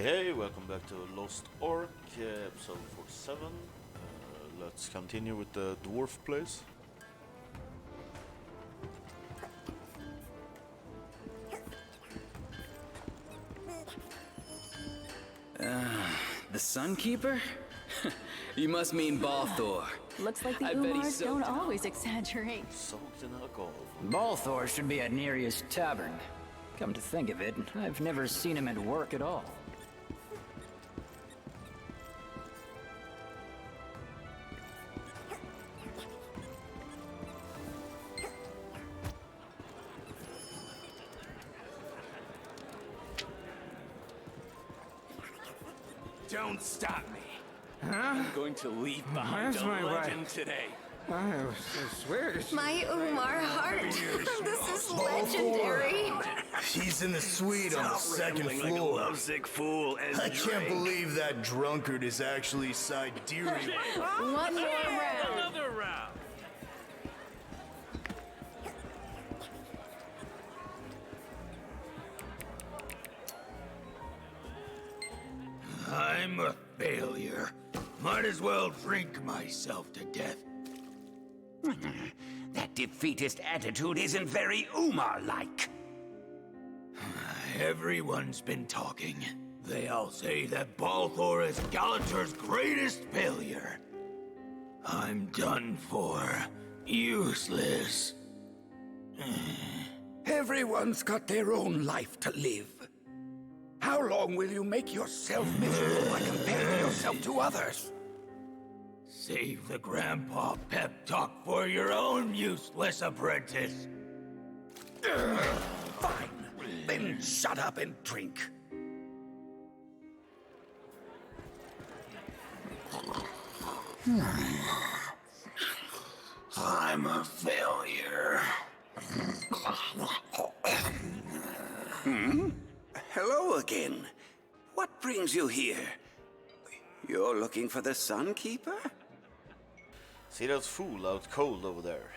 Hey, welcome back to Lost Ark, episode 47. Let's continue with the dwarf place. The Sunkeeper? You must mean Balthor. Looks like the I bet he Umars don't soaked in always exaggerate. Soaked in alcohol. Balthor should be at Nereus Tavern. Come to think of it, I've never seen him at work at all. Don't stop me. I'm going to leave behind That's a my legend wife. today. I swear it's... My Umar heart. This is legendary. He's in the suite on the second Rambling like a floor. lovesick fool and I can't believe that drunkard is actually Siderian. One more round. Another round. I'm a failure. Might as well drink myself to death. That defeatist attitude isn't very Umar-like. Everyone's been talking. They all say that Balthor is Galater's greatest failure. I'm done for. Useless. Everyone's got their own life to live. How long will you make yourself miserable by comparing yourself to others? Save the grandpa pep talk for your own useless apprentice. Fine. Then shut up and drink. I'm a failure. Hello again. What brings you here? You're looking for the Sunkeeper? See that fool out cold over there?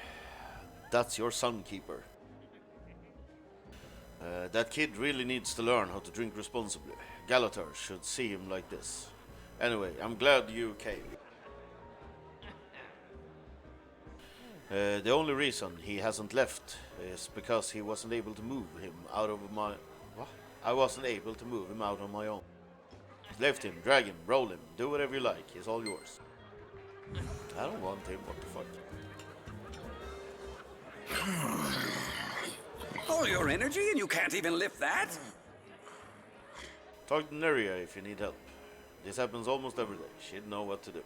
That's your Sunkeeper. That kid really needs to learn how to drink responsibly. Galater should see him like this. Anyway, I'm glad you came. The only reason he hasn't left is because he wasn't able to move him out of my... What? I wasn't able to move him out on my own. Lift him, drag him, roll him, do whatever you like, he's all yours. I don't want him, what the fuck? All your energy and you can't even lift that? Talk to Neria if you need help. This happens almost every day, she'd know what to do.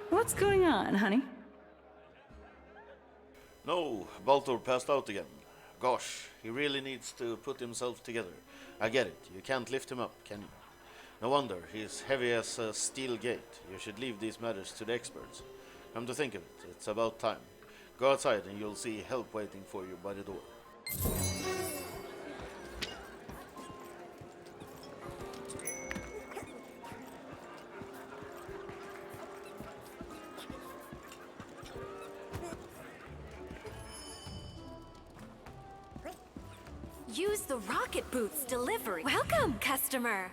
What's going on, honey? No, Balthor passed out again. Gosh, he really needs to put himself together. I get it, you can't lift him up, can you? No wonder, he's heavy as a steel gate. You should leave these matters to the experts. Come to think of it, it's about time. Go outside and you'll see help waiting for you by the door. Use the rocket boots delivery. Welcome, customer.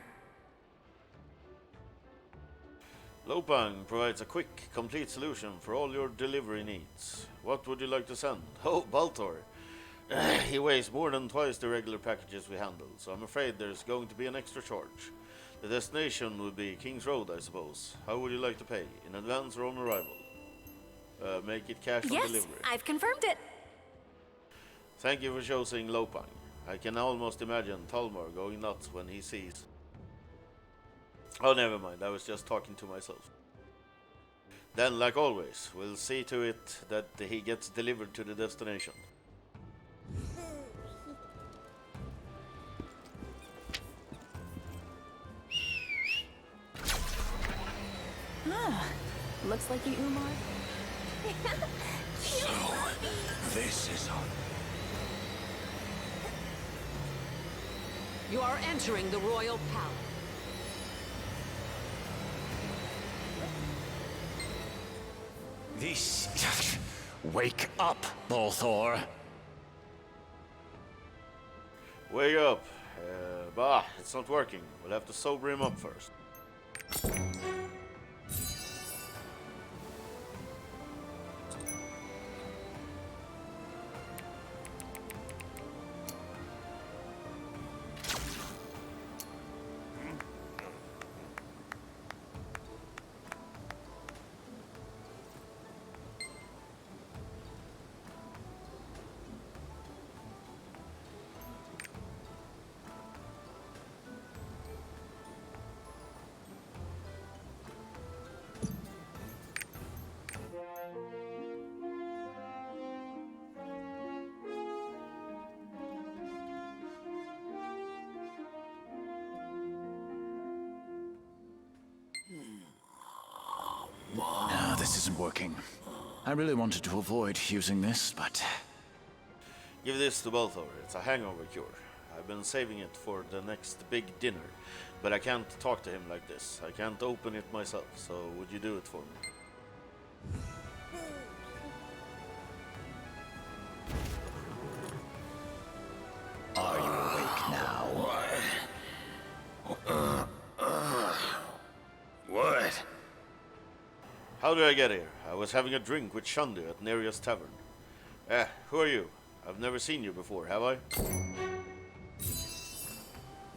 Lopang provides a quick, complete solution for all your delivery needs. What would you like to send? Oh, Baltor. He weighs more than twice the regular packages we handle, so I'm afraid there's going to be an extra charge. The destination would be King's Road, I suppose. How would you like to pay? In advance or on arrival? Make it cash on Yes, delivery. I've confirmed it. Thank you for choosing Lopang. I can almost imagine Talmor going nuts when he sees... Oh, never mind. I was just talking to myself. Then, like always, we'll see to it that he gets delivered to the destination. Looks like you, Umar. So, this is on. You are entering the royal palace. This... Wake up, Balthor. Wake up. Bah, it's not working. We'll have to sober him up first. No, this isn't working. I really wanted to avoid using this, but... Give this to Balthor. It's a hangover cure. I've been saving it for the next big dinner, but I can't talk to him like this. I can't open it myself, so would you do it for me? Are you awake now? What? How did I get here? I was having a drink with Shandu at Nereus Tavern. Who are you? I've never seen you before, have I?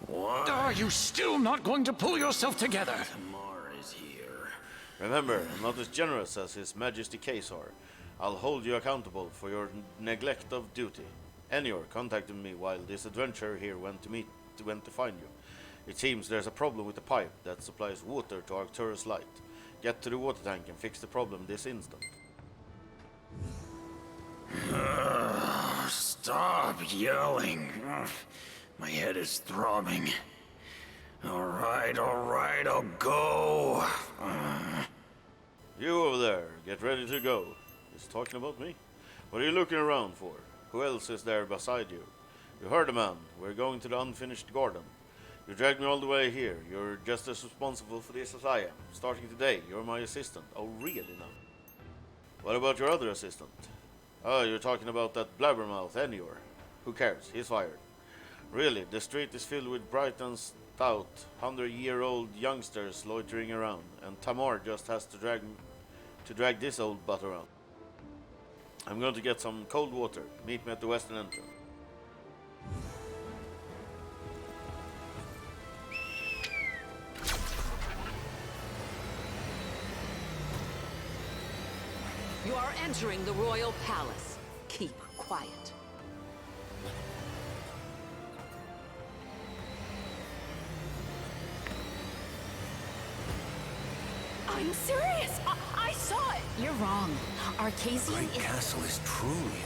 What? Are you still not going to pull yourself together? Tamar is here. Remember, I'm not as generous as His Majesty Caesar. I'll hold you accountable for your neglect of duty. Enior contacted me while this adventurer here went to find you. It seems there's a problem with the pipe that supplies water to Arcturus Light. Get to the water tank and fix the problem this instant. Stop yelling. My head is throbbing. All right, I'll go. You over there, get ready to go. He's talking about me. What are you looking around for? Who else is there beside you? You heard the man. We're going to the unfinished garden. You dragged me all the way here. You're just as responsible for this as I am. Starting today, you're my assistant. Oh, really now? What about your other assistant? Oh, you're talking about that blabbermouth Enior. Who cares? He's fired. Really, the street is filled with bright and stout, 100-year-old youngsters loitering around, and Tamar just has to drag this old butt around. I'm going to get some cold water. Meet me at the western entrance. You are entering the royal palace. Keep quiet. I'm serious. I saw it. You're wrong. Arcasian Great is... Castle is truly...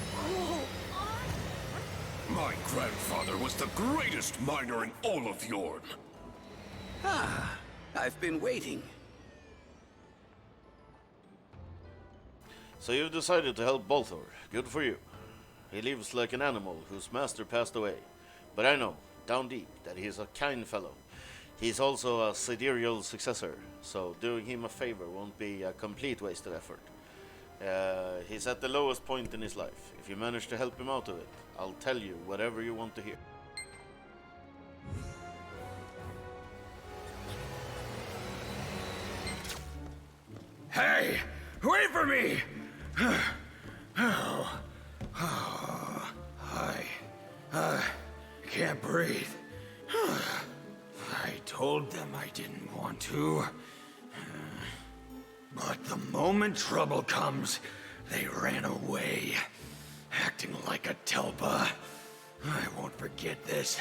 My grandfather was the greatest miner in all of Yorn. Ah, I've been waiting. So you've decided to help Balthor. Good for you. He lives like an animal whose master passed away. But I know, down deep, that he is a kind fellow. He's also a sidereal successor, so doing him a favor won't be a complete waste of effort. He's at the lowest point in his life. If you manage to help him out of it, I'll tell you whatever you want to hear. Hey! Wait for me! I can't breathe. I told them I didn't want to. But the moment trouble comes, they ran away, acting like a Telpa. I won't forget this.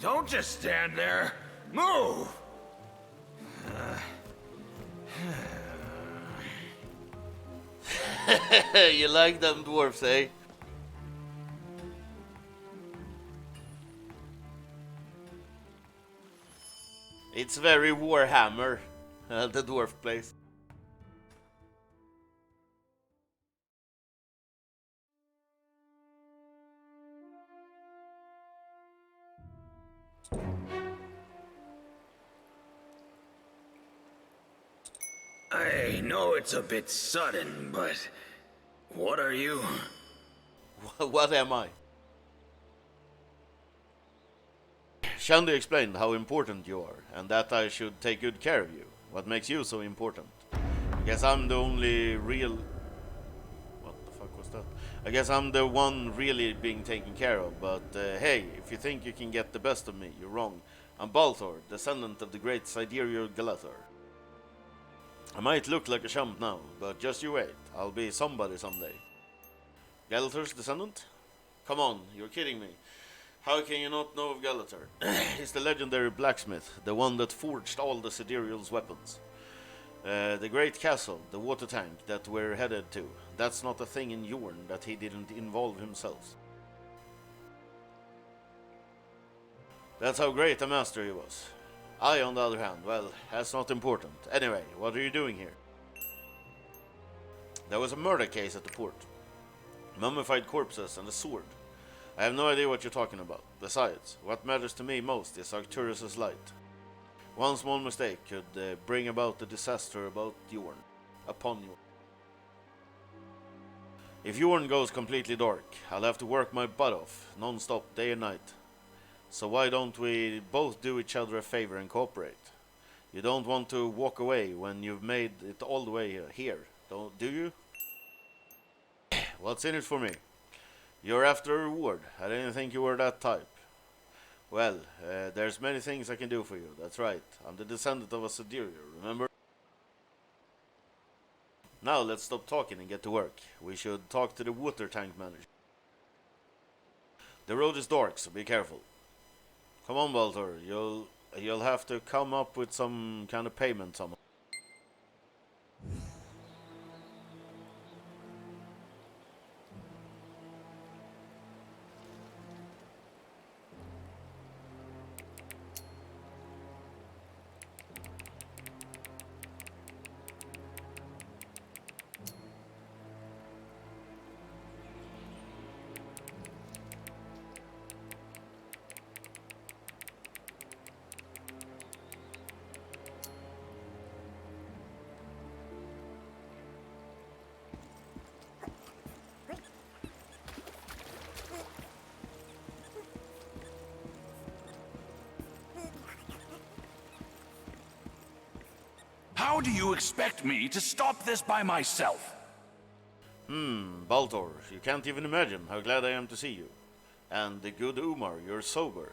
Don't just stand there. Move! You like them dwarfs, eh? It's very Warhammer, the dwarf place. I know it's a bit sudden, but what are you? What am I? Shandy explained how important you are, and that I should take good care of you. What makes you so important? I guess I'm the only real... What the fuck was that? I guess I'm the one really being taken care of, but hey, if you think you can get the best of me, you're wrong. I'm Balthor, descendant of the great Sidereal Galathor. I might look like a chump now, but just you wait. I'll be somebody someday. Galathor's descendant? Come on, you're kidding me. How can you not know of Galathor? He's the legendary blacksmith, the one that forged all the Sidereal's weapons. The great castle, the water tank that we're headed to, that's not a thing in Yorn that he didn't involve himself. That's how great a master he was. I, on the other hand, well, that's not important. Anyway, what are you doing here? There was a murder case at the port. Mummified corpses and a sword. I have no idea what you're talking about. Besides, what matters to me most is Arcturus' light. One small mistake could bring about the disaster upon Yorn. If Yorn goes completely dark, I'll have to work my butt off, non-stop, day and night. So why don't we both do each other a favor and cooperate? You don't want to walk away when you've made it all the way here, do you? What's in it for me? You're after a reward. I didn't think you were that type. Well, there's many things I can do for you, that's right. I'm the descendant of a Sidereal, remember? Now let's stop talking and get to work. We should talk to the water tank manager. The road is dark, so be careful. Come on, Balthor. You'll have to come up with some kind of payment somehow. How do you expect me to stop this by myself? Balthor, you can't even imagine how glad I am to see you. And the good Umar, you're sober.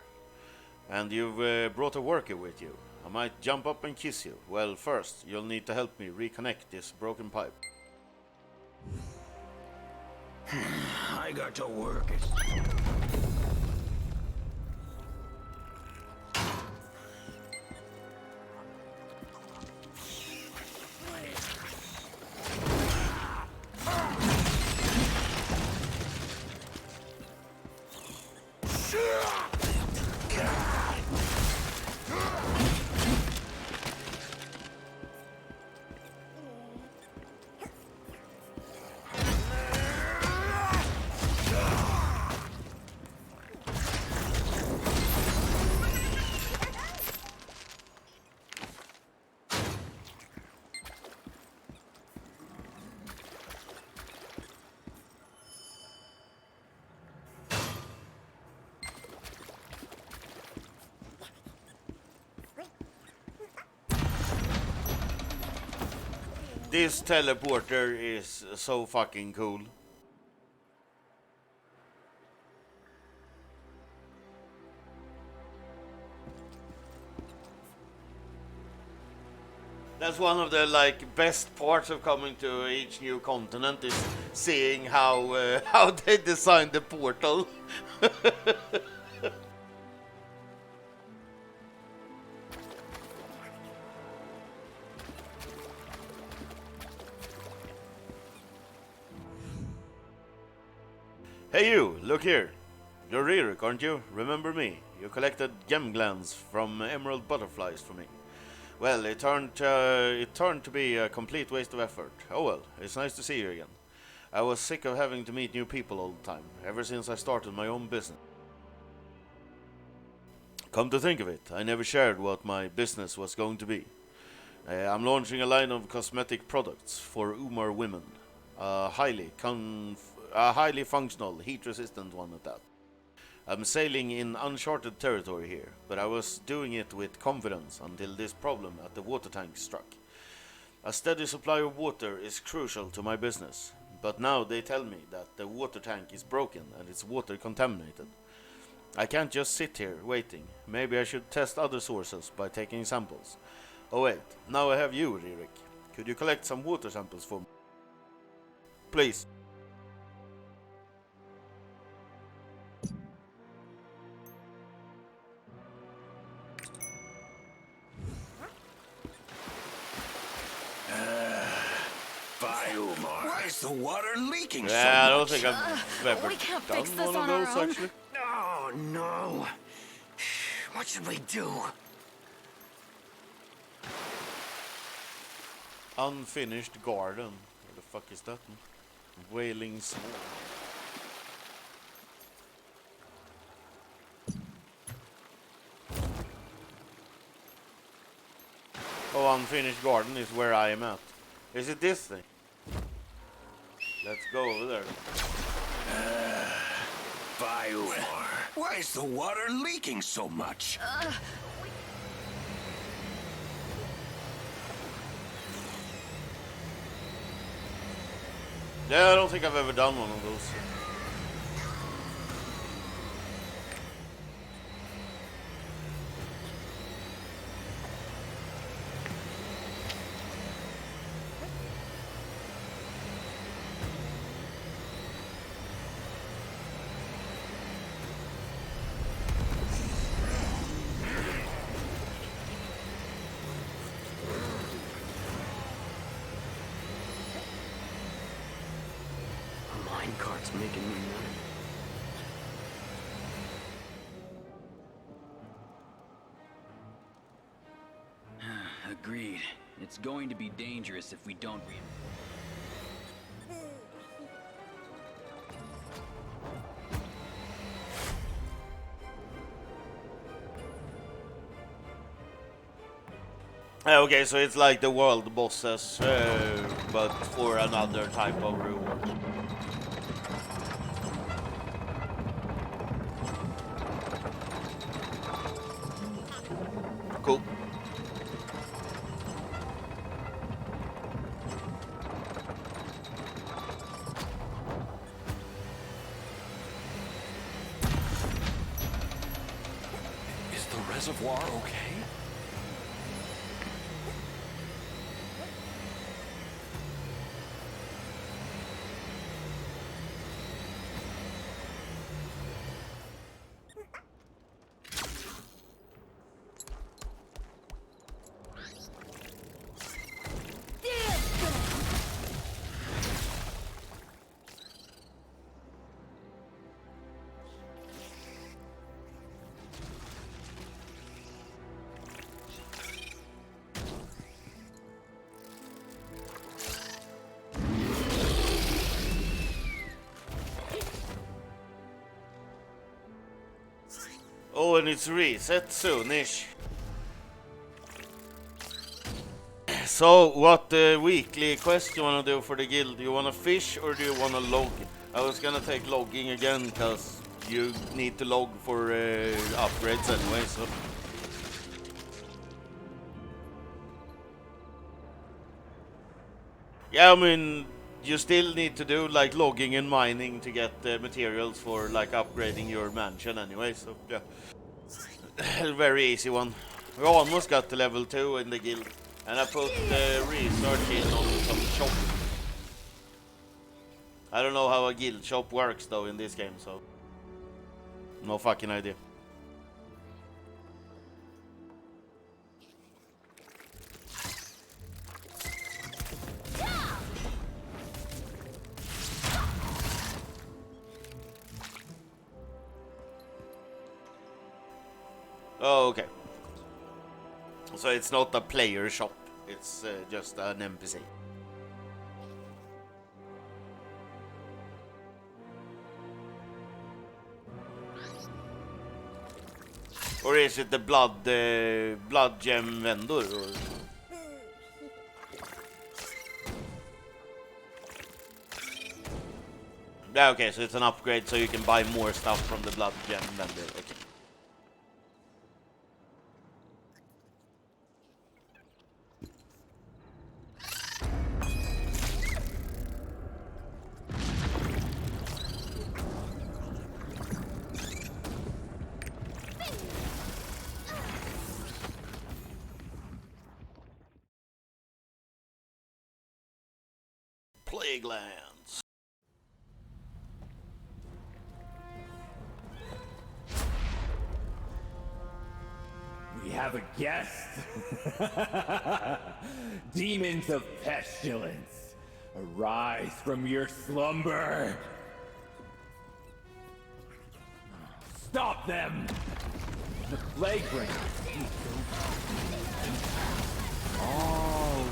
And you've brought a worker with you. I might jump up and kiss you. Well, first, you'll need to help me reconnect this broken pipe. I got to work. This teleporter is so fucking cool. That's one of the like best parts of coming to each new continent is seeing how how they designed the portal. Hey you, look here. You're Ririk, aren't you? Remember me? You collected gem glands from emerald butterflies for me. Well, it turned to be a complete waste of effort. Oh well, it's nice to see you again. I was sick of having to meet new people all the time, ever since I started my own business. Come to think of it, I never shared what my business was going to be. I'm launching a line of cosmetic products for Umar women. A highly functional, heat-resistant one at that. I'm sailing in uncharted territory here, but I was doing it with confidence until this problem at the water tank struck. A steady supply of water is crucial to my business, but now they tell me that the water tank is broken and it's water contaminated. I can't just sit here waiting. Maybe I should test other sources by taking samples. Oh wait, now I have you, Ririk. Could you collect some water samples for me? Please. Why is the water leaking so much? Yeah, I don't think I've ever we can't done fix this one of on our those own. actually. Oh no. What should we do? Unfinished garden. What the fuck is that? Wailing Swamp. Oh, unfinished garden is where I am at. Is it this thing? Let's go over there. Biomar. Why is the water leaking so much? Yeah, I don't think I've ever done one of those. Minecart's making me money. Agreed. It's going to be dangerous if we don't Okay, so it's like the world bosses, but for another type of reward. Cool. Is the reservoir okay? Oh, and it's reset soonish. So, what weekly quest you wanna do for the guild? Do you wanna fish or do you wanna log? I was gonna take logging again, cause you need to log for upgrades anyway, so... Yeah, I mean, you still need to do like logging and mining to get materials for like upgrading your mansion anyway, so yeah. Very easy one. We almost got to level 2 in the guild, and I put research in on some shop. I don't know how a guild shop works though in this game, so no fucking idea. Oh, okay. So it's not a player shop, it's just an NPC. Or is it the blood gem vendor? Or? Yeah, okay, so it's an upgrade, so you can buy more stuff from the blood gem vendor. Okay. Plague Lands. We have a guest. Demons of pestilence, arise from your slumber. Stop them! The plague bringer. All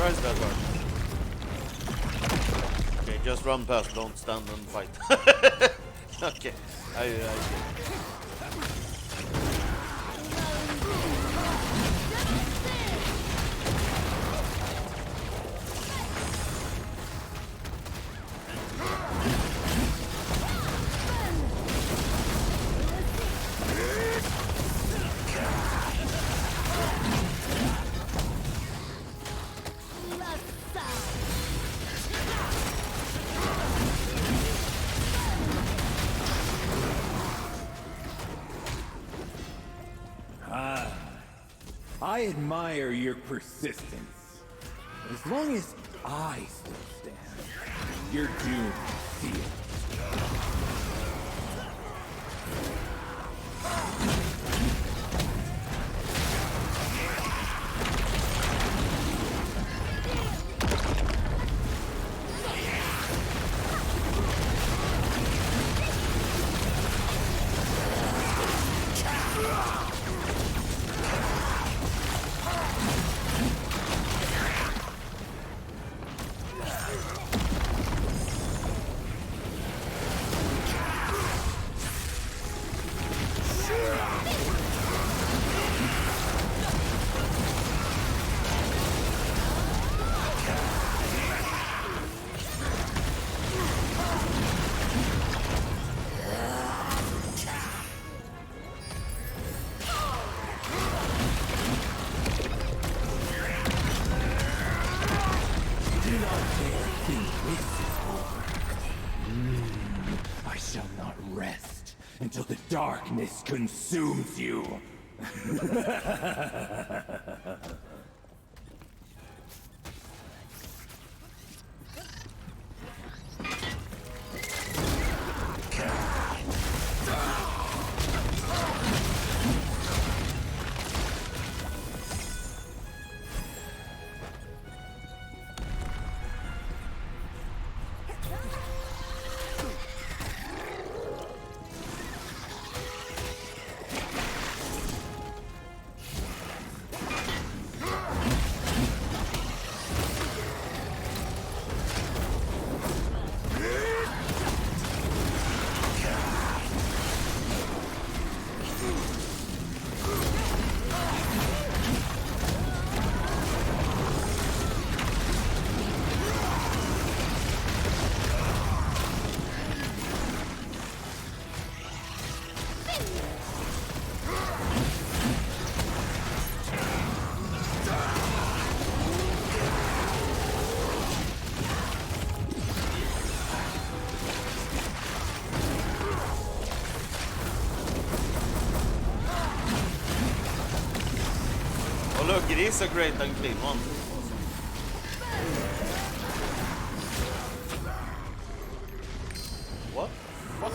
Tries that hard. Okay, just run past, don't stand and fight. Okay, I see. I admire your persistence. As long as I still stand, your doom is sealed. I shall not rest until the darkness consumes you. Oh look, it is a great and clean one. What? What?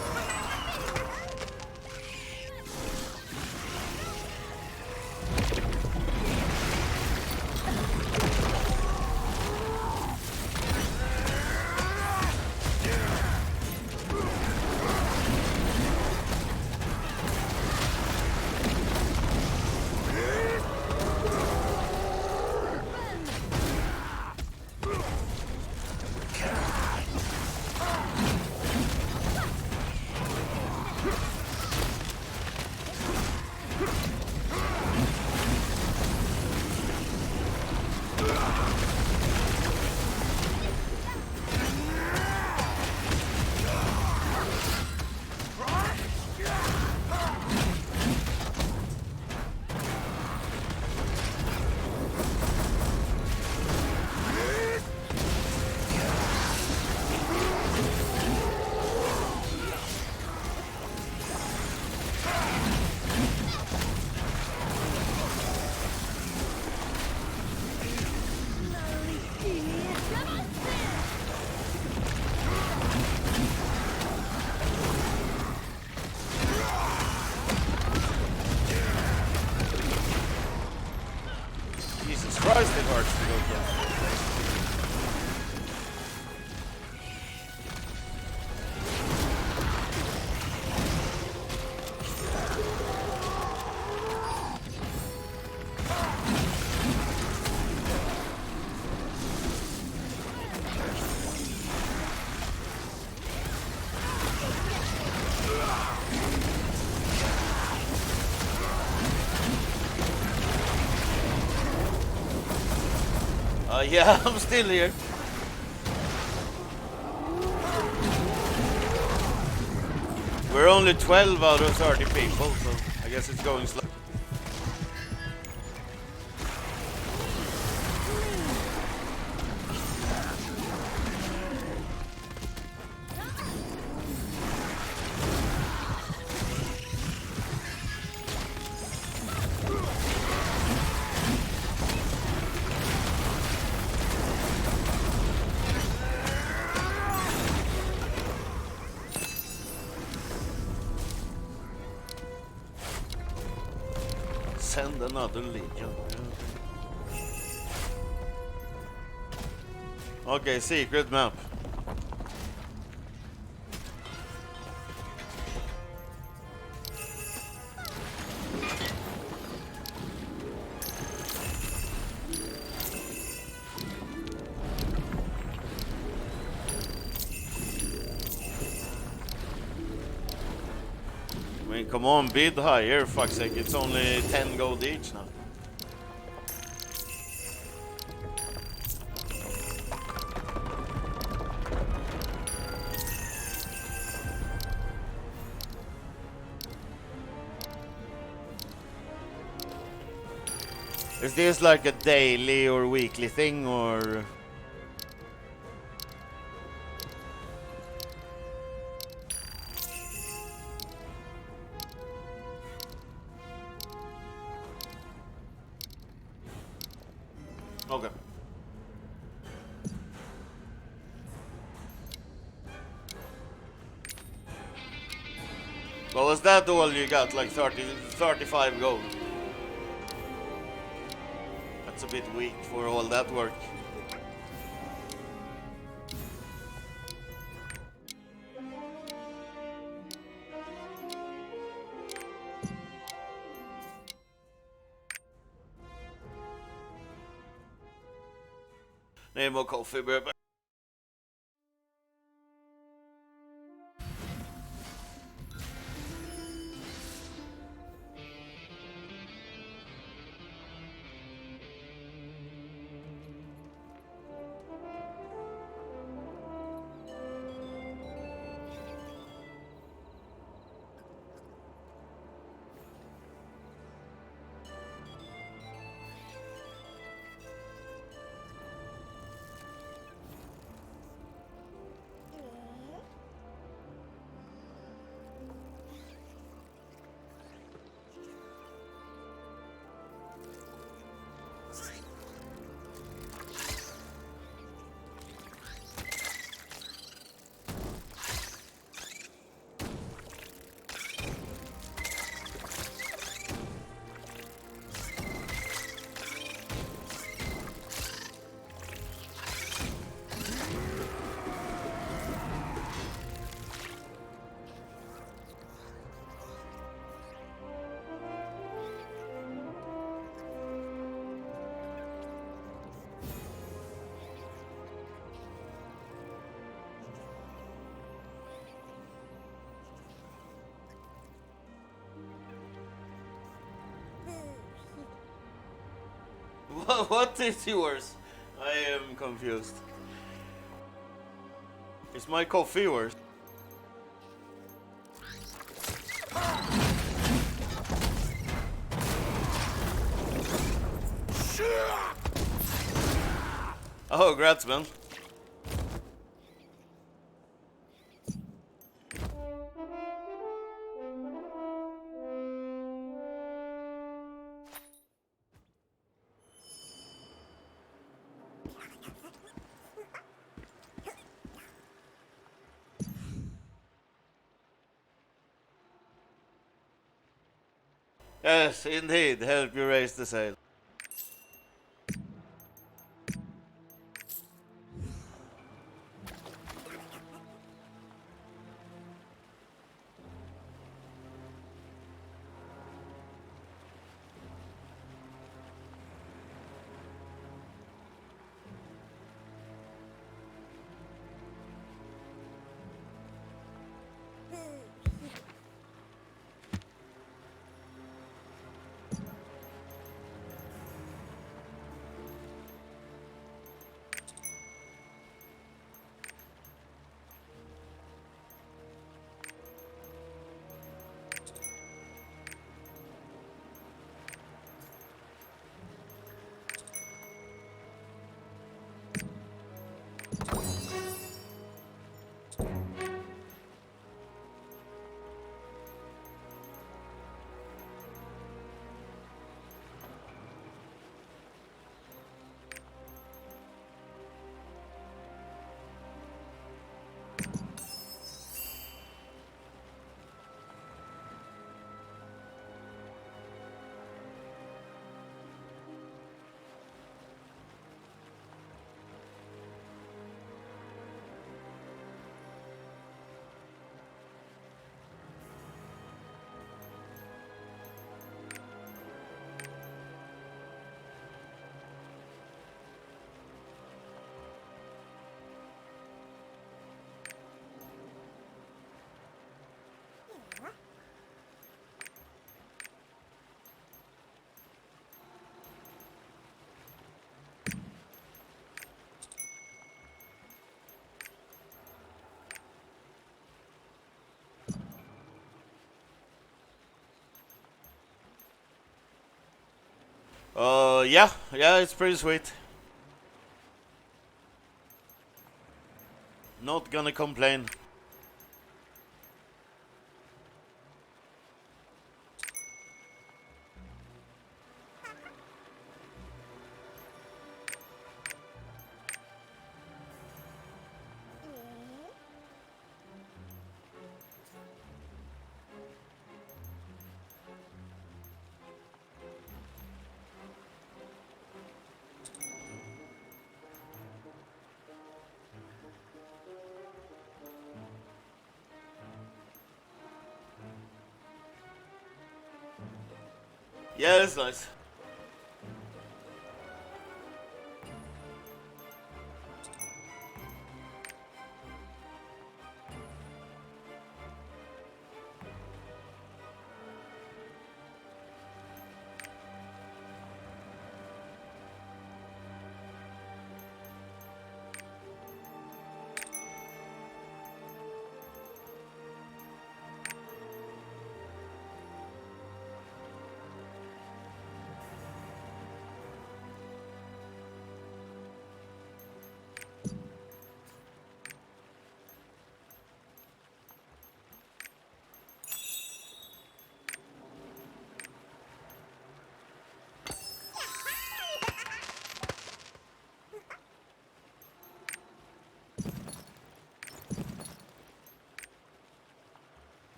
Yeah, I'm still here. We're only 12 out of 30 people, so I guess it's going slow. Send another legion. Okay, secret map. I mean, come on, bid higher, fuck's sake, it's only 10 gold each now. Is this like a daily or weekly thing, or...? Okay. Well, was that all you got? Like 35 gold? That's a bit weak for all that work. Need more coffee, baby. What is yours? I am confused. Is my coffee yours? Oh, grats, man. Yes, indeed. Help you raise the sail. Yeah, it's pretty sweet. Not gonna complain. Yeah, it's nice.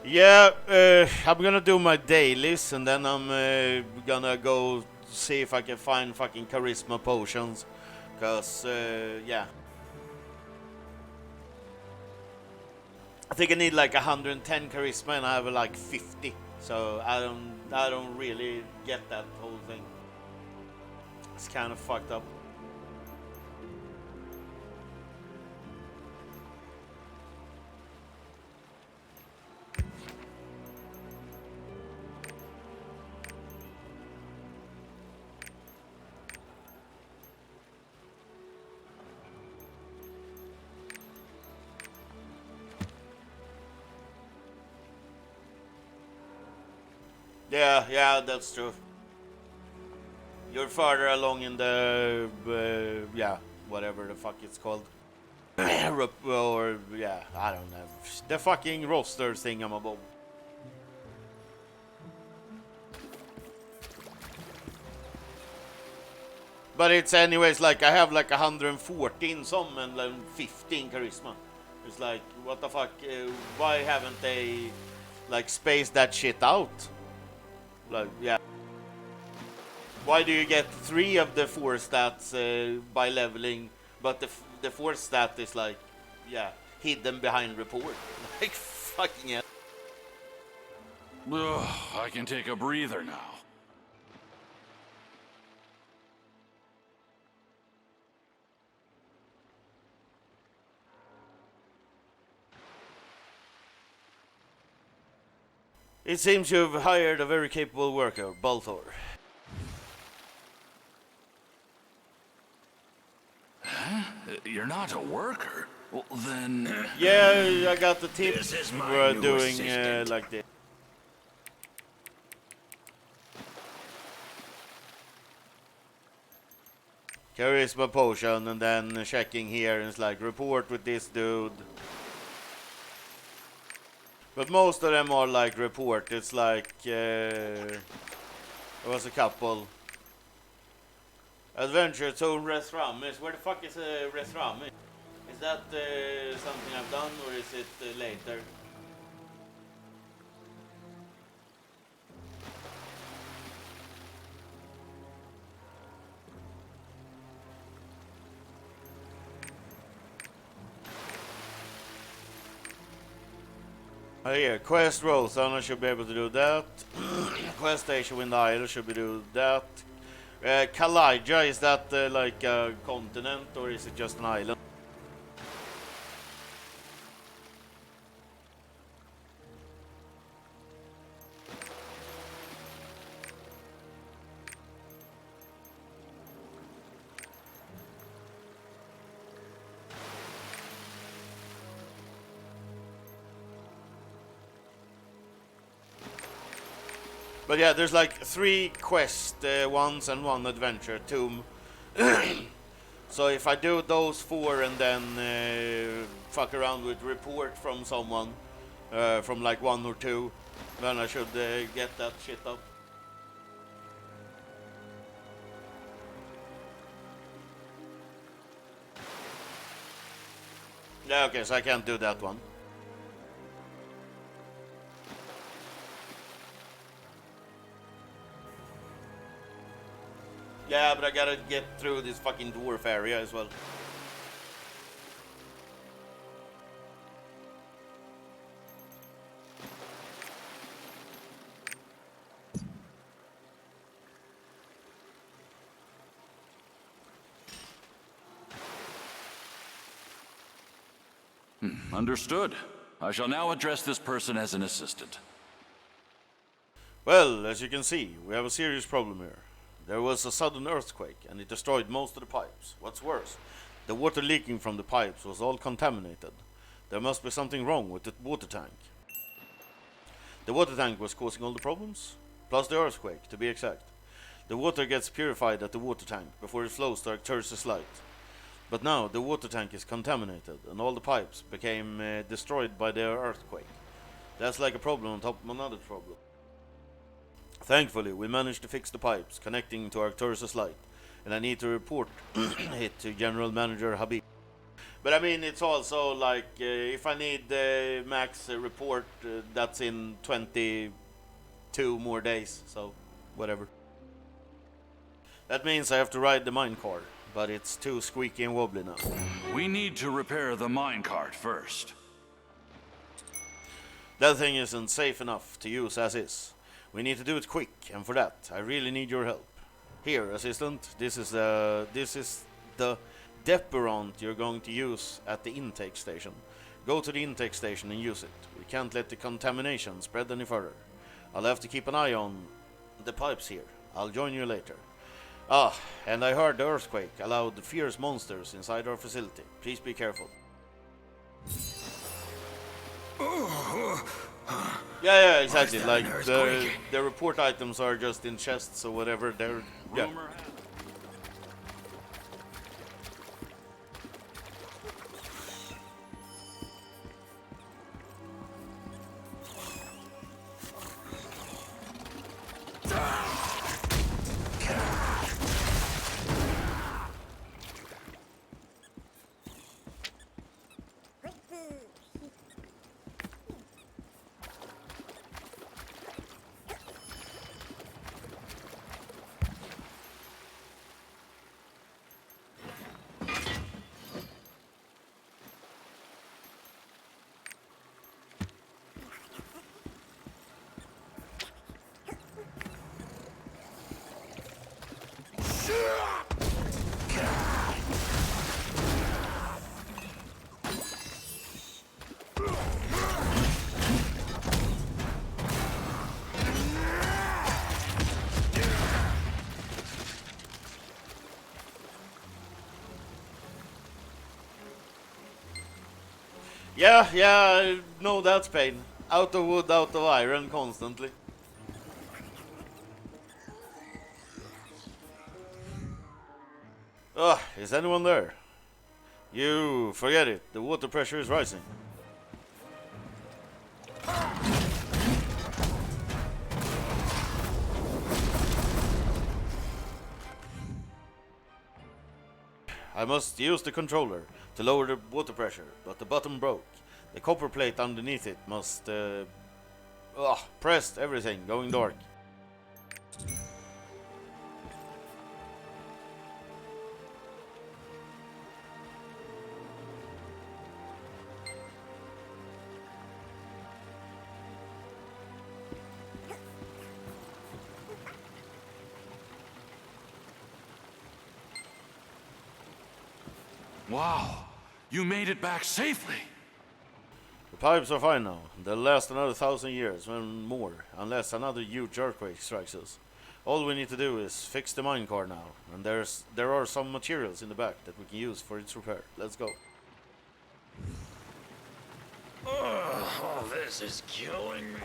Yeah, I'm gonna do my dailies and then I'm gonna go see if I can find fucking charisma potions. Cause, yeah. I think I need like 110 charisma and I have like 50. So I don't really get that whole thing. It's kind of fucked up. Yeah, that's true. You're farther along in the, yeah, whatever the fuck it's called. Or, yeah, I don't know. The fucking roster thingamabob. But it's anyways like I have like 114 some and like 15 charisma. It's like, what the fuck, why haven't they like spaced that shit out? Like, yeah. Why do you get 3 of the 4 stats by leveling, but the 4th stat is like, yeah, hidden behind report? Like, fucking hell. Ugh, I can take a breather now. It seems you've hired a very capable worker, Balthor. Huh? You're not a worker? Well, then... Yeah, I got the tips This is for my new doing assistant. like this. Charisma potion, and then checking here, and it's like, report with this dude. But most of them are like report. It's like there was a couple. Adventure to Resramis. Where the fuck is Resramis? Is that something I've done or is it later? Oh yeah, Quest Rothana should be able to do that. Quest Station Wind Idol should be do that. Kalija, is that like a continent or is it just an island? But yeah, there's like 3 quest ones and 1 adventure tomb. So if I do those 4 and then fuck around with report from someone, from like 1 or 2, then I should get that shit up. Yeah, okay, so I can't do that one. Yeah, but I gotta get through this fucking dwarf area as well. Understood. I shall now address this person as an assistant. Well, as you can see, we have a serious problem here. There was a sudden earthquake and it destroyed most of the pipes. What's worse, the water leaking from the pipes was all contaminated. There must be something wrong with the water tank. The water tank was causing all the problems, plus the earthquake, to be exact. The water gets purified at the water tank before it flows to Arcturus Light. But now the water tank is contaminated and all the pipes became destroyed by the earthquake. That's like a problem on top of another problem. Thankfully, we managed to fix the pipes connecting to Arcturus Light, and I need to report it to General Manager Habib. But I mean, it's also like, if I need Max report, that's in 22 more days, so whatever. That means I have to ride the minecart, but it's too squeaky and wobbly now. We need to repair the minecart first. That thing isn't safe enough to use as is. We need to do it quick, and for that, I really need your help. Here, assistant, this is the deperant you're going to use at the intake station. Go to the intake station and use it. We can't let the contamination spread any further. I'll have to keep an eye on the pipes here. I'll join you later. Ah, and I heard the earthquake allowed fierce monsters inside our facility. Please be careful. Yeah, exactly. Like the report items are just in chests or whatever. They're yeah. Yeah, I know that's pain. Out of wood, out of iron, constantly. Ugh, is anyone there? You, forget it. The water pressure is rising. I must use the controller to lower the water pressure, but the button broke. The copper plate underneath it must... pressed everything, going dark. Wow, you made it back safely. The pipes are fine now. They'll last another 1,000 years, and more, unless another huge earthquake strikes us. All we need to do is fix the minecart now, and there are some materials in the back that we can use for its repair. Let's go. Oh, this is killing me.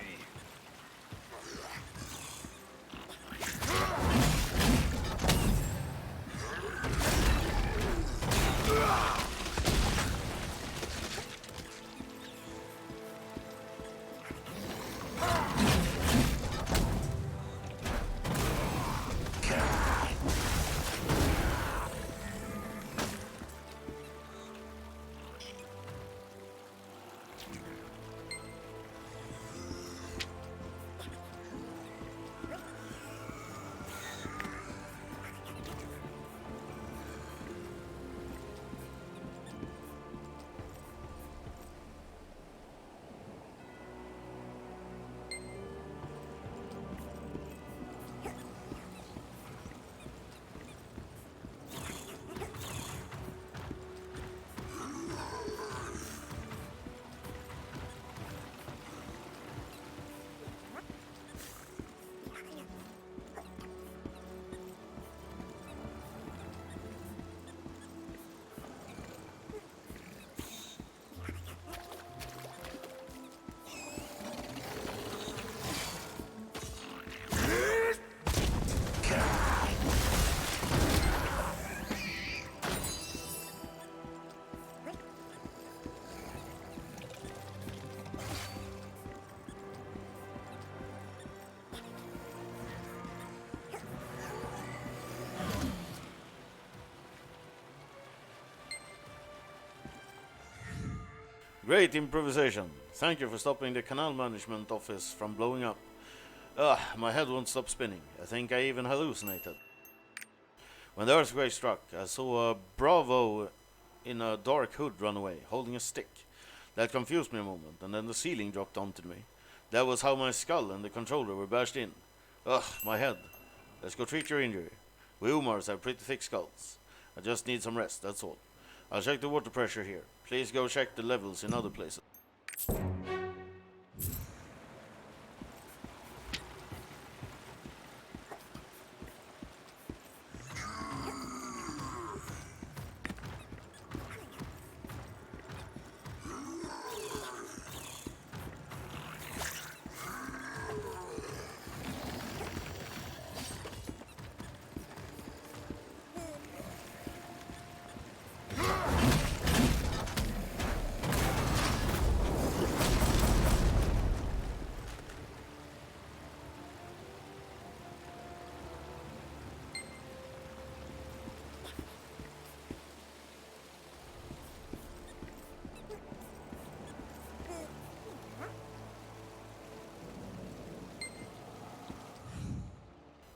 Great improvisation. Thank you for stopping the canal management office from blowing up. My head won't stop spinning. I think I even hallucinated. When the earthquake struck, I saw a Bravo in a dark hood run away, holding a stick. That confused me a moment, and then the ceiling dropped onto me. That was how my skull and the controller were bashed in. My head. Let's go treat your injury. We Umars have pretty thick skulls. I just need some rest, that's all. I'll check the water pressure here. Please go check the levels in other places.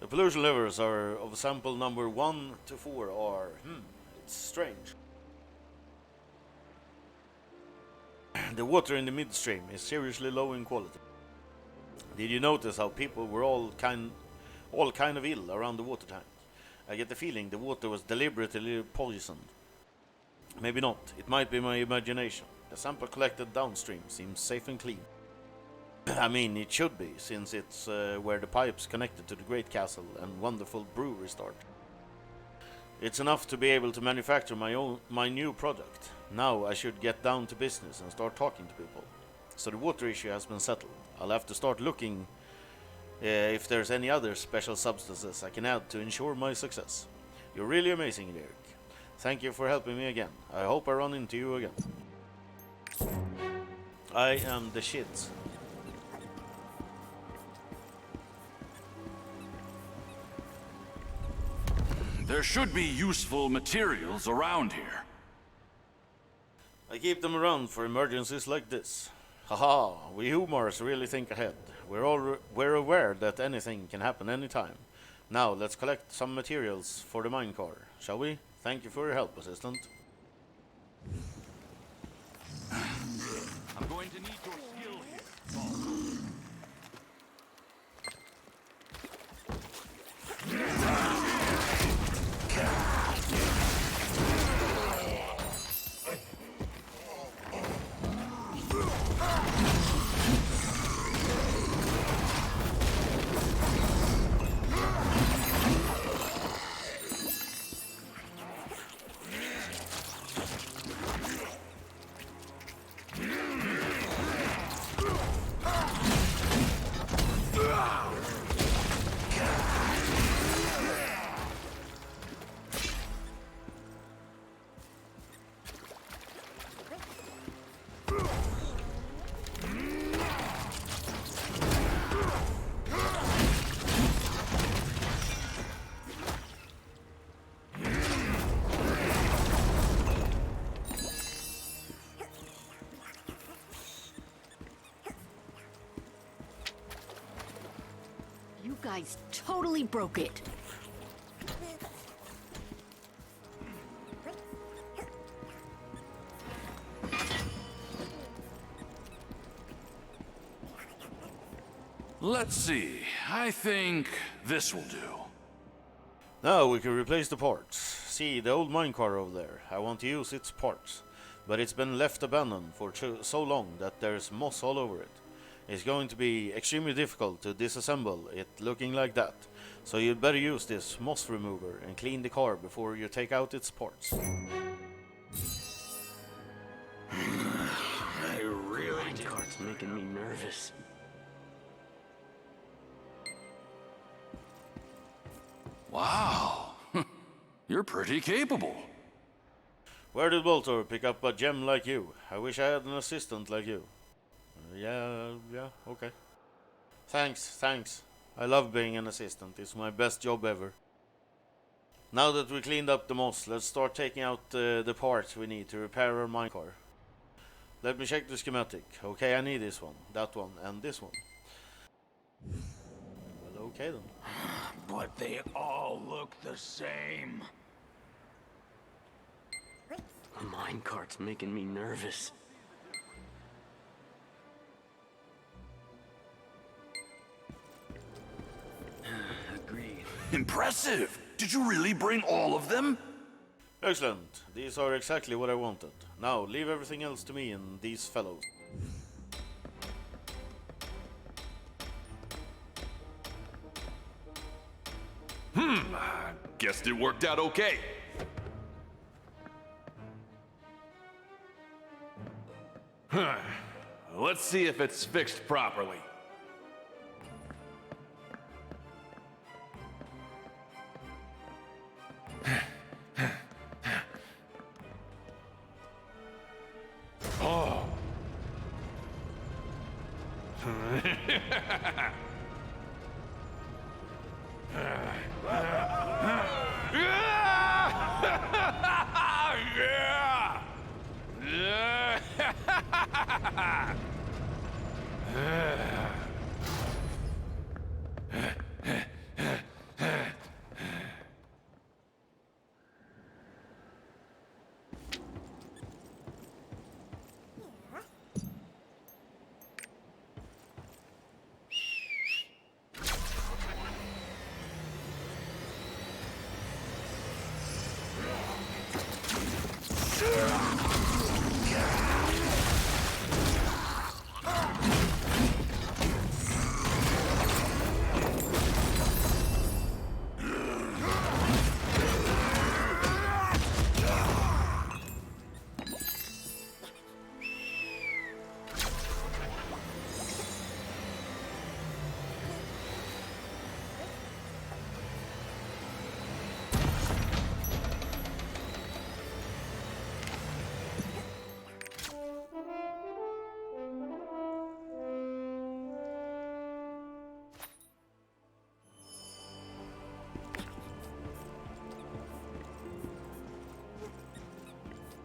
The pollution levels are of sample number 1 to 4 are... it's strange. The water in the midstream is seriously low in quality. Did you notice how people were all kind of ill around the water tank? I get the feeling the water was deliberately poisoned. Maybe not. It might be my imagination. The sample collected downstream seems safe and clean. I mean, it should be, since it's where the pipes connected to the Great Castle and wonderful brewery start. It's enough to be able to manufacture my new product. Now I should get down to business and start talking to people. So the water issue has been settled. I'll have to start looking if there's any other special substances I can add to ensure my success. You're really amazing, Derek. Thank you for helping me again. I hope I run into you again. I am the shit. There should be useful materials around here. I keep them around for emergencies like this. Haha, we Umars really think ahead. We're aware that anything can happen anytime. Now let's collect some materials for the minecar, shall we? Thank you for your help, Assistant. I'm going to need your skill here. guys totally broke it. Let's see. I think this will do. Now we can replace the parts. See, the old minecar over there. I want to use its parts. But it's been left abandoned for so long that there's moss all over it. It's going to be extremely difficult to disassemble it looking like that. So you'd better use this moss remover and clean the car before you take out its parts. I really Minecart's making me nervous. Wow. You're pretty capable. Where did Voltor pick up a gem like you? I wish I had an assistant like you. Yeah, okay. Thanks. I love being an assistant. It's my best job ever. Now that we cleaned up the moss, let's start taking out the parts we need to repair our minecar. Let me check the schematic. Okay, I need this one, that one, and this one. Well, okay then. But they all look the same. The minecart's making me nervous. Agreed. Impressive! Did you really bring all of them? Excellent. These are exactly what I wanted. Now, leave everything else to me and these fellows. Guessed it worked out okay. Let's see if it's fixed properly. Oh.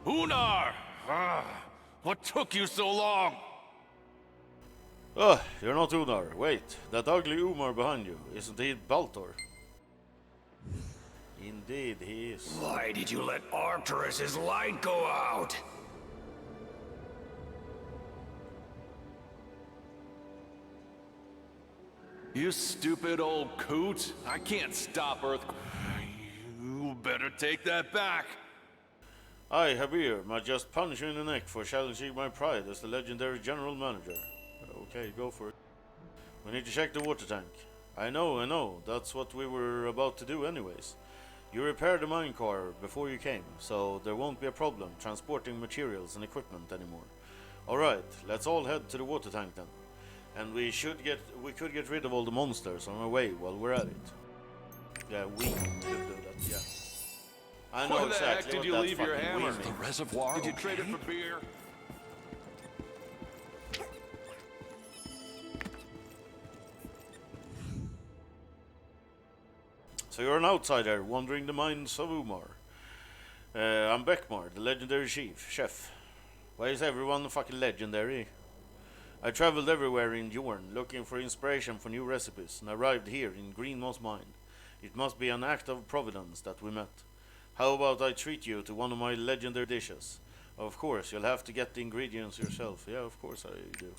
Unar! What took you so long? Oh, you're not Unar. Wait, that ugly Umar behind you, isn't he Baltor? Indeed, he is. Why did you let Arcturus's light go out? You stupid old coot. I can't stop Earth. You better take that back. I, Habir, might just punch you in the neck for challenging my pride as the legendary general manager. Okay, go for it. We need to check the water tank. I know, that's what we were about to do anyways. You repaired the minecar before you came, so there won't be a problem transporting materials and equipment anymore. Alright, let's all head to the water tank then. And we could get rid of all the monsters on our way while we're at it. Yeah, we could do that, yeah. I know Where the exactly heck did what you that leave your fucking hammer? we means. The reservoir. Did you trade it for beer? So you're an outsider wandering the mines of Umar. I'm Beckmar, the legendary chef. Why is everyone fucking legendary? I traveled everywhere in Jorn looking for inspiration for new recipes and arrived here in Green Moss Mine. It must be an act of providence that we met. How about I treat you to one of my legendary dishes? Of course, you'll have to get the ingredients yourself. Yeah, of course I do.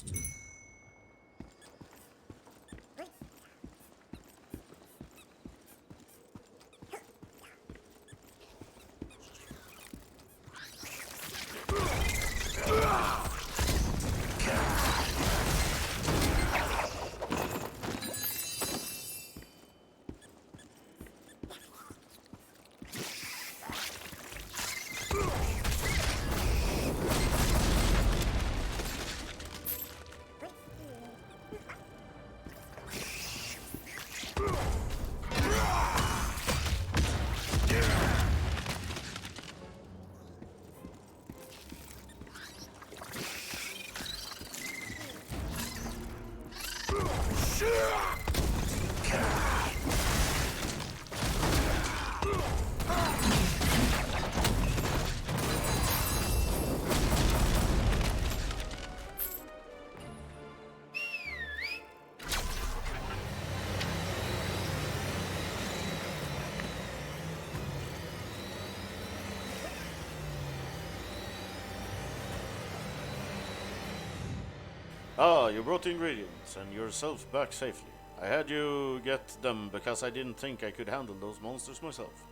Ah, you brought the ingredients and yourself back safely. I had you get them because I didn't think I could handle those monsters myself.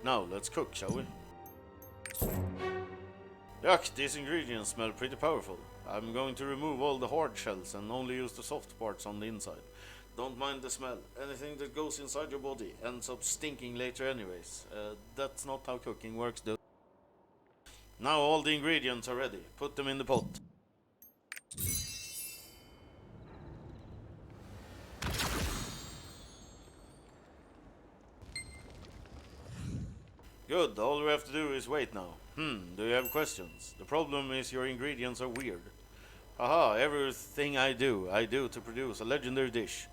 Now, let's cook, shall we? Yuck, these ingredients smell pretty powerful. I'm going to remove all the hard shells and only use the soft parts on the inside. Don't mind the smell. Anything that goes inside your body ends up stinking later anyways. That's not how cooking works, though. Now all the ingredients are ready. Put them in the pot. Good, all we have to do is wait now. Do you have questions? The problem is your ingredients are weird. Haha, everything I do to produce a legendary dish.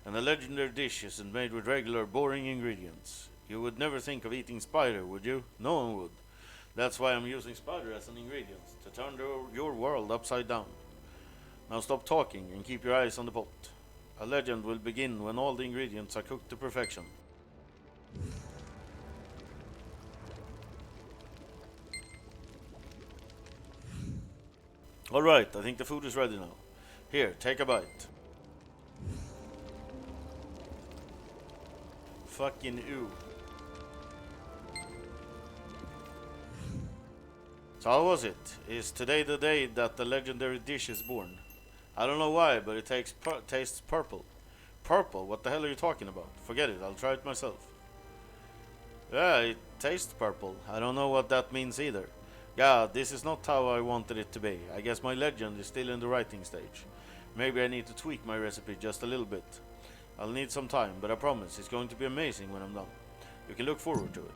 And a legendary dish isn't made with regular, boring ingredients. You would never think of eating spider, would you? No one would. That's why I'm using spider as an ingredient, to turn your world upside down. Now stop talking and keep your eyes on the pot. A legend will begin when all the ingredients are cooked to perfection. Alright, I think the food is ready now. Here, take a bite. Fucking ew. So how was it? Is today the day that the legendary dish is born? I don't know why, but it tastes purple. Purple? What the hell are you talking about? Forget it, I'll try it myself. Yeah, it tastes purple. I don't know what that means either. God, this is not how I wanted it to be. I guess my legend is still in the writing stage. Maybe I need to tweak my recipe just a little bit. I'll need some time, but I promise it's going to be amazing when I'm done. You can look forward to it.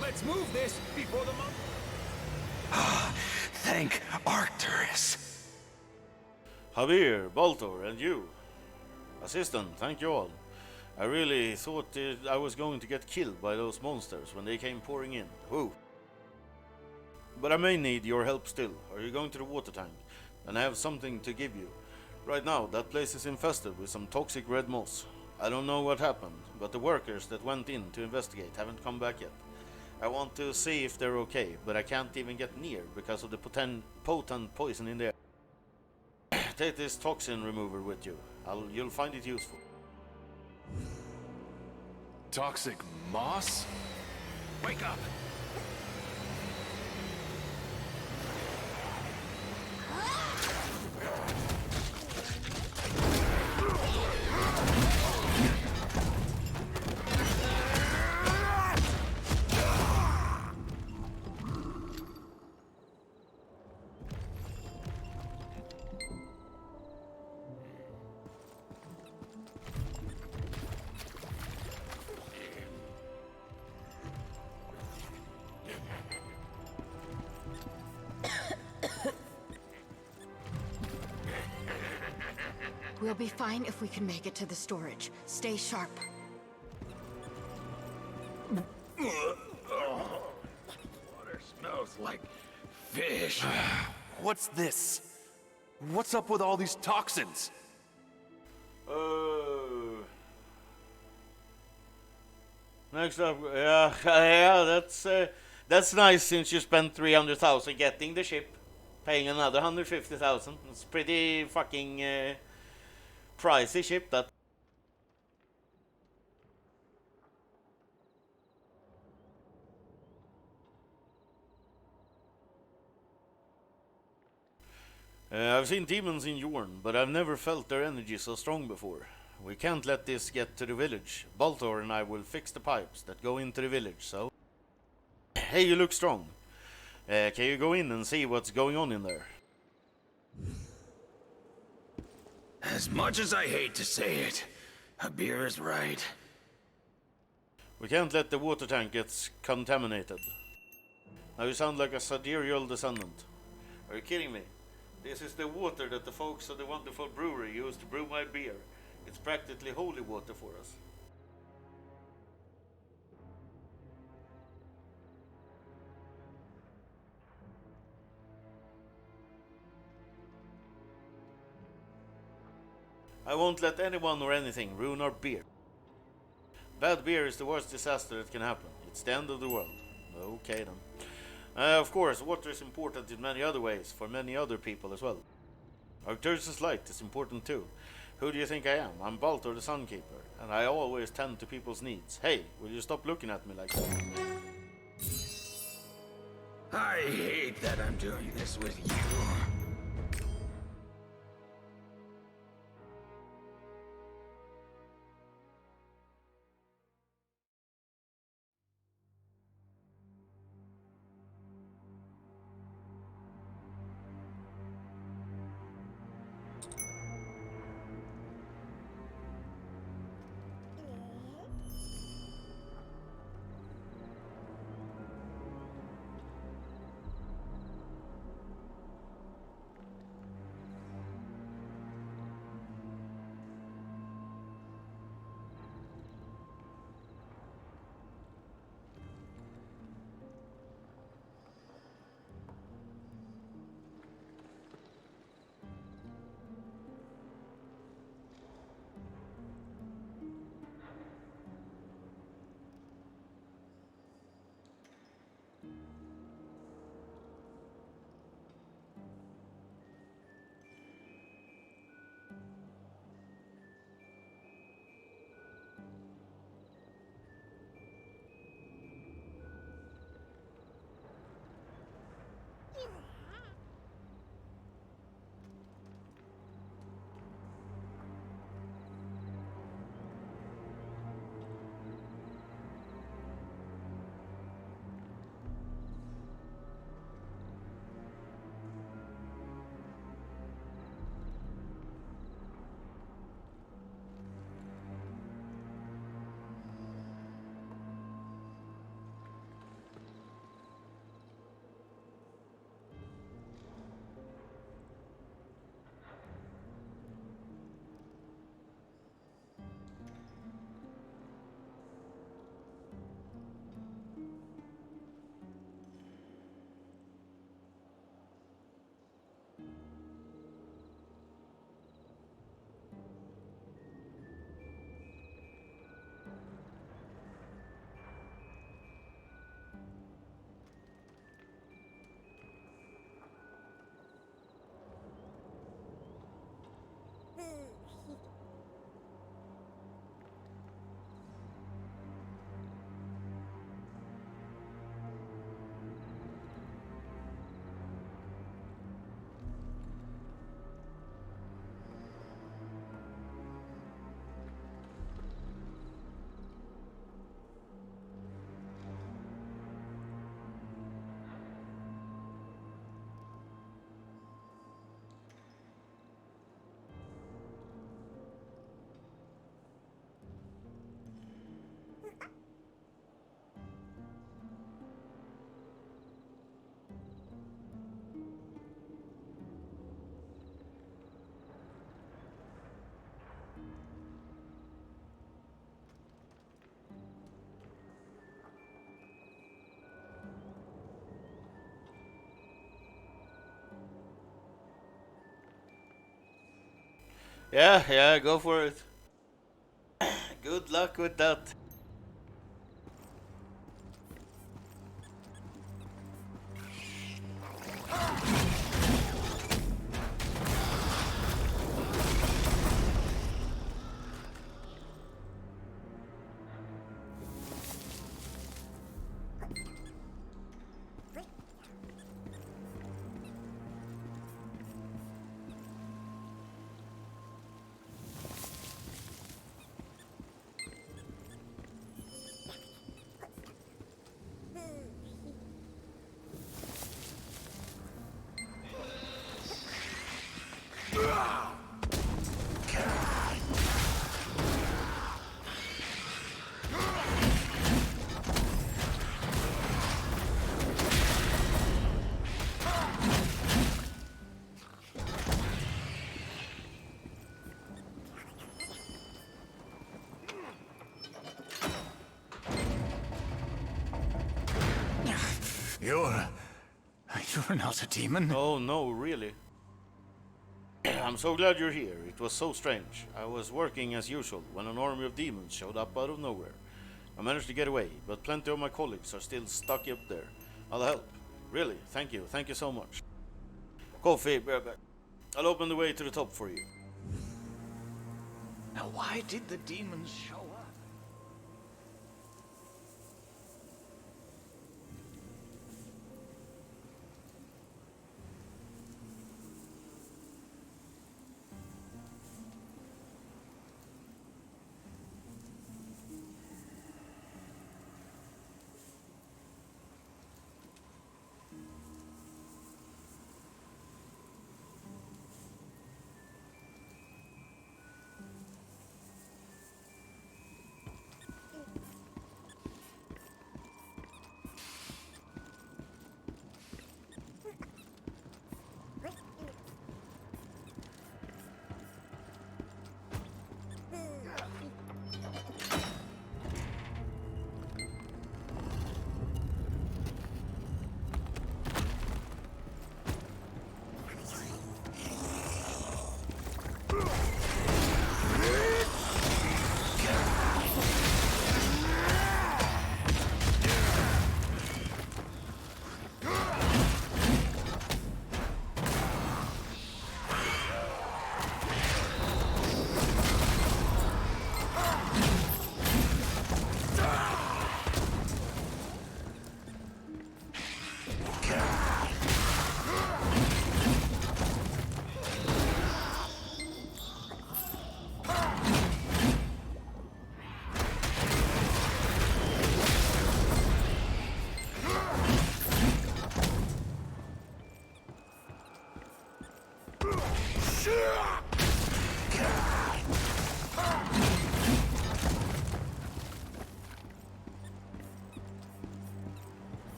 Let's move this before the month. Thank Arcturus. Javier, Baltor, and you. Assistant, thank you all. I really thought I was going to get killed by those monsters when they came pouring in. Whew. But I may need your help still. Are you going to the water tank? And I have something to give you. Right now, that place is infested with some toxic red moss. I don't know what happened, but the workers that went in to investigate haven't come back yet. I want to see if they're okay, but I can't even get near because of the potent poison in there. Take this toxin remover with you. You'll find it useful. Toxic moss? Wake up! We'll be fine if we can make it to the storage. Stay sharp. Water smells like fish. What's this? What's up with all these toxins? Next up, yeah, that's nice since you spent 300,000 getting the ship, paying another 150,000. It's pretty fucking pricey ship that. I've seen demons in Yorn, but I've never felt their energy so strong before. We can't let this get to the village. Baltor and I will fix the pipes that go into the village, so... Hey, you look strong. Can you go in and see what's going on in there? As much as I hate to say it, Habir is right. We can't let the water tank get contaminated. Now you sound like a sidereal descendant. Are you kidding me? This is the water that the folks of the wonderful brewery use to brew my beer. It's practically holy water for us. I won't let anyone or anything ruin our beer. Bad beer is the worst disaster that can happen. It's the end of the world. Okay then. Of course, water is important in many other ways, for many other people as well. Arcturus' light is important too. Who do you think I am? I'm Baltor the Sunkeeper, and I always tend to people's needs. Hey, will you stop looking at me like that? I hate that I'm doing this with you. Yeah, go for it. Good luck with that. You're not a demon. Oh no, really. I'm so glad you're here. It was so strange. I was working as usual when an army of demons showed up out of nowhere. I managed to get away, but plenty of my colleagues are still stuck up there. I'll help. Really, thank you so much. Coffee, I'll open the way to the top for you. Now why did the demons show up?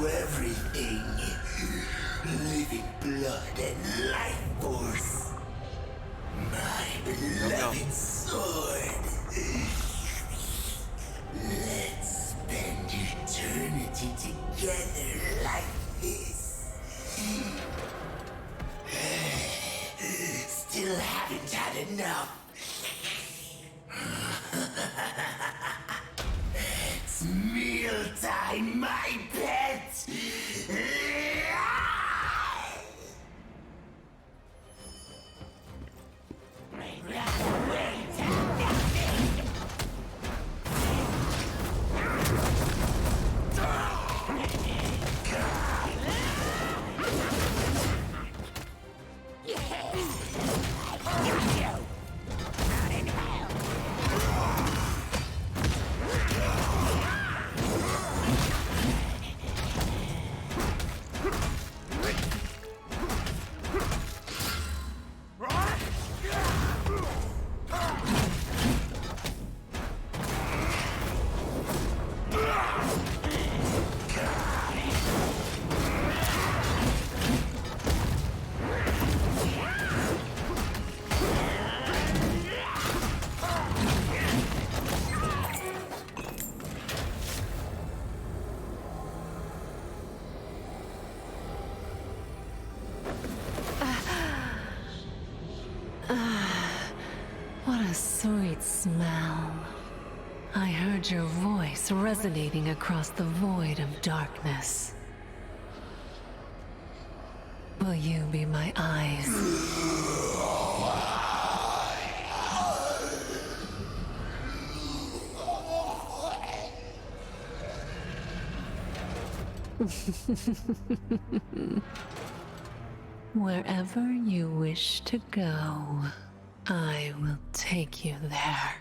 Everything. Living blood and life force. My beloved sword. Let's spend eternity together like this. Still haven't had enough. It's mealtime, my pet! great smell. I heard your voice resonating across the void of darkness. Will you be my eyes? Wherever you wish to go, I will take you there.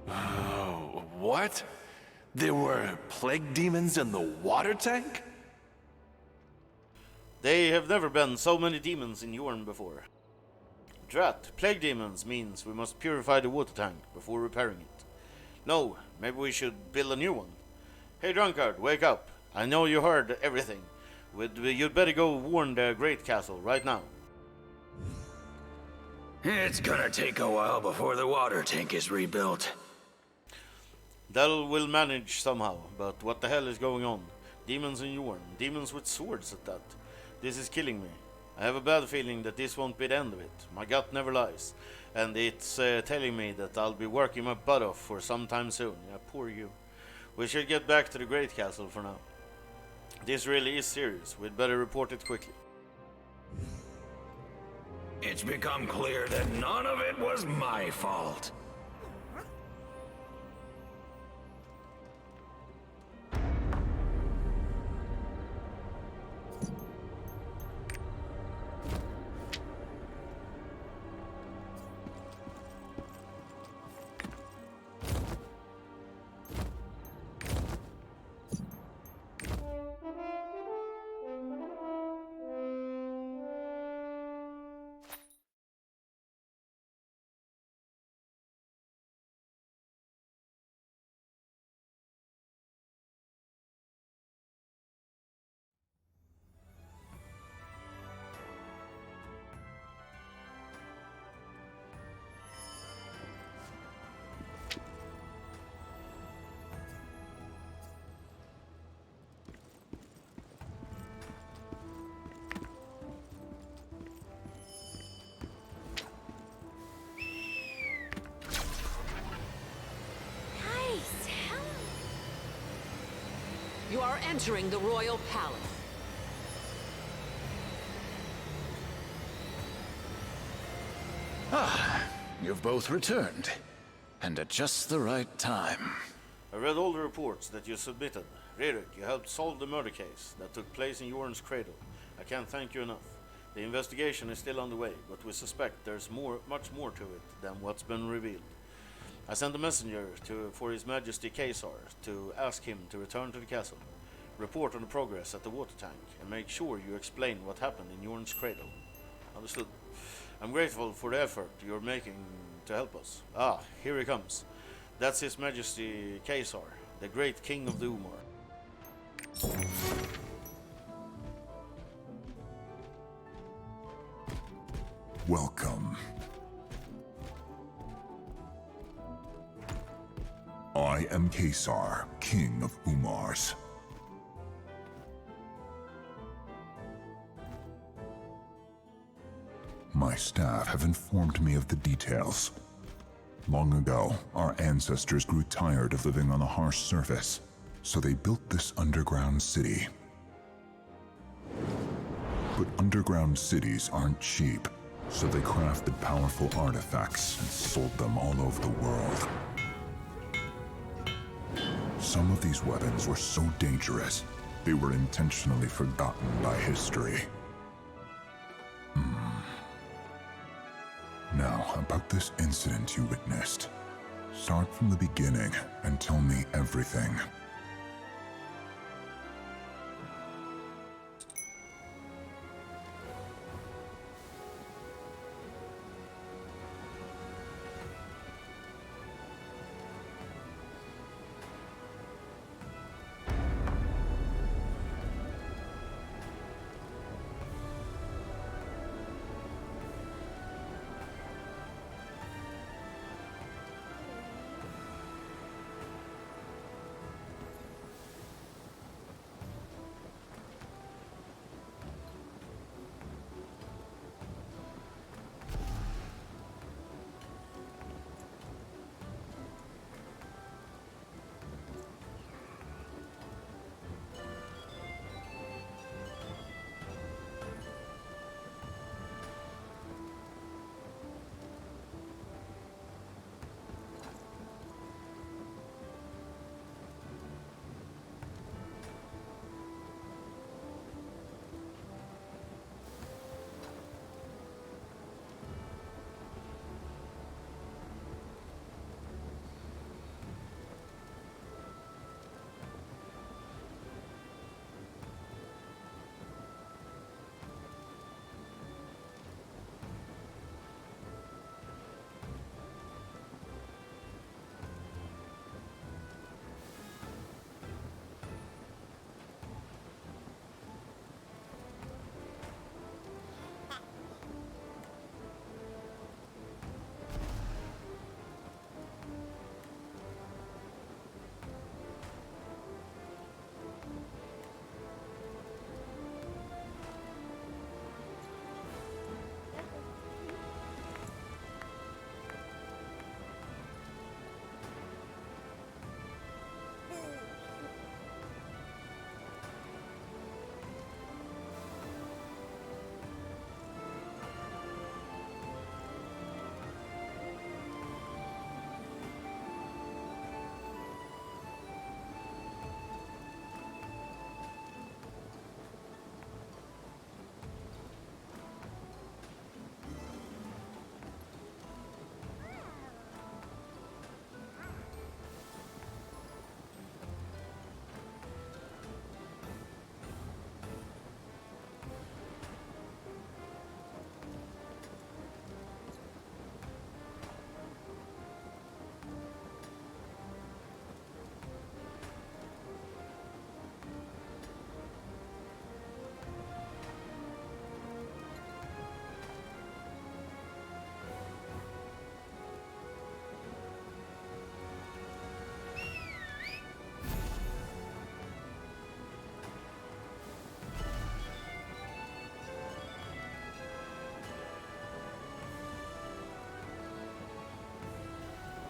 Oh, what? There were plague demons in the water tank? They have never been so many demons in Yorn before. Drat, plague demons means we must purify the water tank before repairing it. No, maybe we should build a new one. Hey drunkard, wake up. I know you heard everything. You'd better go warn the Great Castle right now. It's gonna take a while before the water tank is rebuilt. We'll manage somehow, but what the hell is going on? Demons in Yorn, demons with swords at that. This is killing me. I have a bad feeling that this won't be the end of it. My gut never lies. And it's telling me that I'll be working my butt off for some time soon. Yeah, poor you. We should get back to the Great Castle for now. This really is serious. We'd better report it quickly. It's become clear that none of it was my fault. You are entering the Royal Palace. You've both returned. And at just the right time. I read all the reports that you submitted. Ririk, you helped solve the murder case that took place in Yorn's cradle. I can't thank you enough. The investigation is still underway, but we suspect there's much more to it than what's been revealed. I sent a messenger for His Majesty Caesar to ask him to return to the castle, report on the progress at the water tank, and make sure you explain what happened in Yorn's cradle. Understood. I'm grateful for the effort you're making to help us. Ah, here he comes. That's His Majesty Caesar, the great king of the Umar. Welcome. I am Caesar, king of Umars. My staff have informed me of the details. Long ago, our ancestors grew tired of living on a harsh surface, so they built this underground city. But underground cities aren't cheap, so they crafted powerful artifacts and sold them all over the world. Some of these weapons were so dangerous, they were intentionally forgotten by history. Now, about this incident you witnessed. Start from the beginning and tell me everything.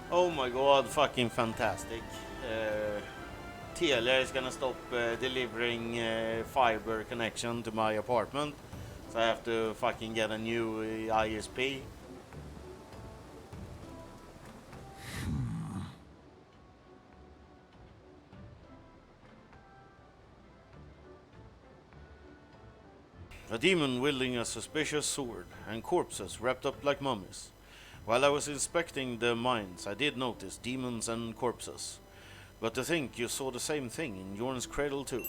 Oh my god, fucking fantastic. Telia is gonna stop delivering fiber connection to my apartment, so I have to fucking get a new ISP. A demon wielding a suspicious sword, and corpses wrapped up like mummies. While I was inspecting the mines, I did notice demons and corpses. But to think you saw the same thing in Yorn's cradle too.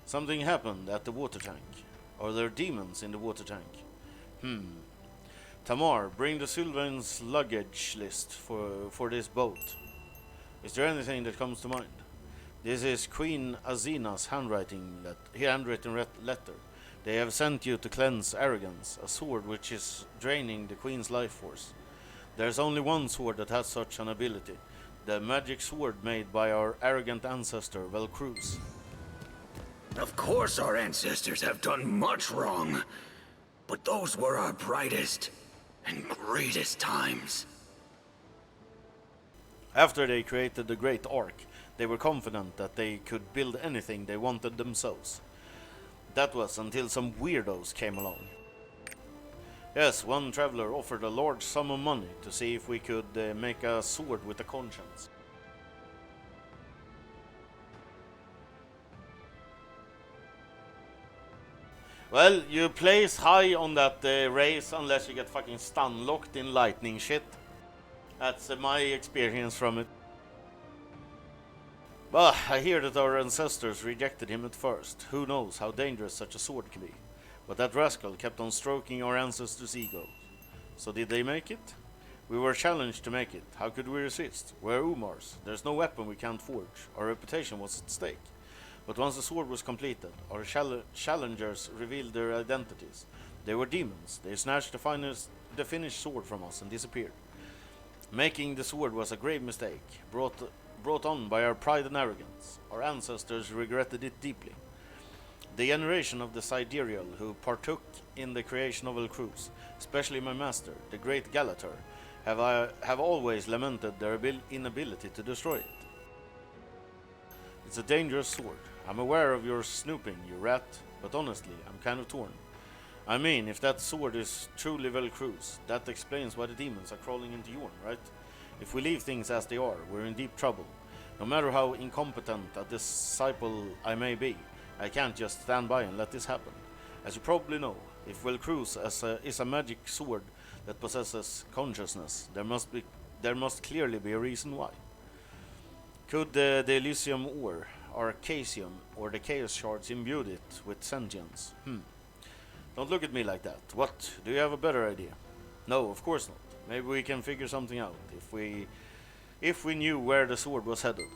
Something happened at the water tank. Are there demons in the water tank? Tamar, bring the Sylvan's luggage list for this boat. Is there anything that comes to mind? This is Queen Azina's handwritten letter. They have sent you to cleanse arrogance, a sword which is draining the Queen's life force. There's only one sword that has such an ability, the magic sword made by our arrogant ancestor, Vel'Kruz. Of course our ancestors have done much wrong, but those were our brightest and greatest times. After they created the Great Ark, they were confident that they could build anything they wanted themselves. That was until some weirdos came along. Yes, one traveler offered a large sum of money to see if we could make a sword with a conscience. Well, you place high on that race unless you get fucking stun locked in lightning shit. That's my experience from it. But I hear that our ancestors rejected him at first. Who knows how dangerous such a sword can be. But that rascal kept on stroking our ancestors' egos. So did they make it? We were challenged to make it. How could we resist? We're Umars. There's no weapon we can't forge. Our reputation was at stake. But once the sword was completed, our challengers revealed their identities. They were demons. They snatched the finished sword from us and disappeared. Making the sword was a grave mistake, brought on by our pride and arrogance. Our ancestors regretted it deeply. The generation of the Sidereal who partook in the creation of Vel'Kruz, especially my master, the great Galater, have always lamented their inability to destroy it. It's a dangerous sword. I'm aware of your snooping, you rat, but honestly, I'm kind of torn. I mean, if that sword is truly Vel'Kruz, that explains why the demons are crawling into Yorn, right? If we leave things as they are, we're in deep trouble. No matter how incompetent a disciple I may be, I can't just stand by and let this happen. As you probably know, if Vel'Kruz is a magic sword that possesses consciousness, there must clearly be a reason why. Could the Elysium ore, Arcasium, or the Chaos Shards imbue it with sentience? Don't look at me like that. What? Do you have a better idea? No, of course not. Maybe we can figure something out if we knew where the sword was headed.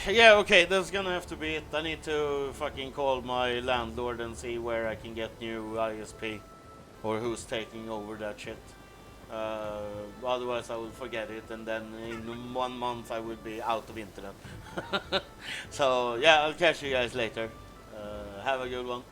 Yeah, okay, that's gonna have to be it. I need to fucking call my landlord and see where I can get new ISP. Or who's taking over that shit. Otherwise I will forget it, and then in 1 month I will be out of internet. So, yeah, I'll catch you guys later. Have a good one.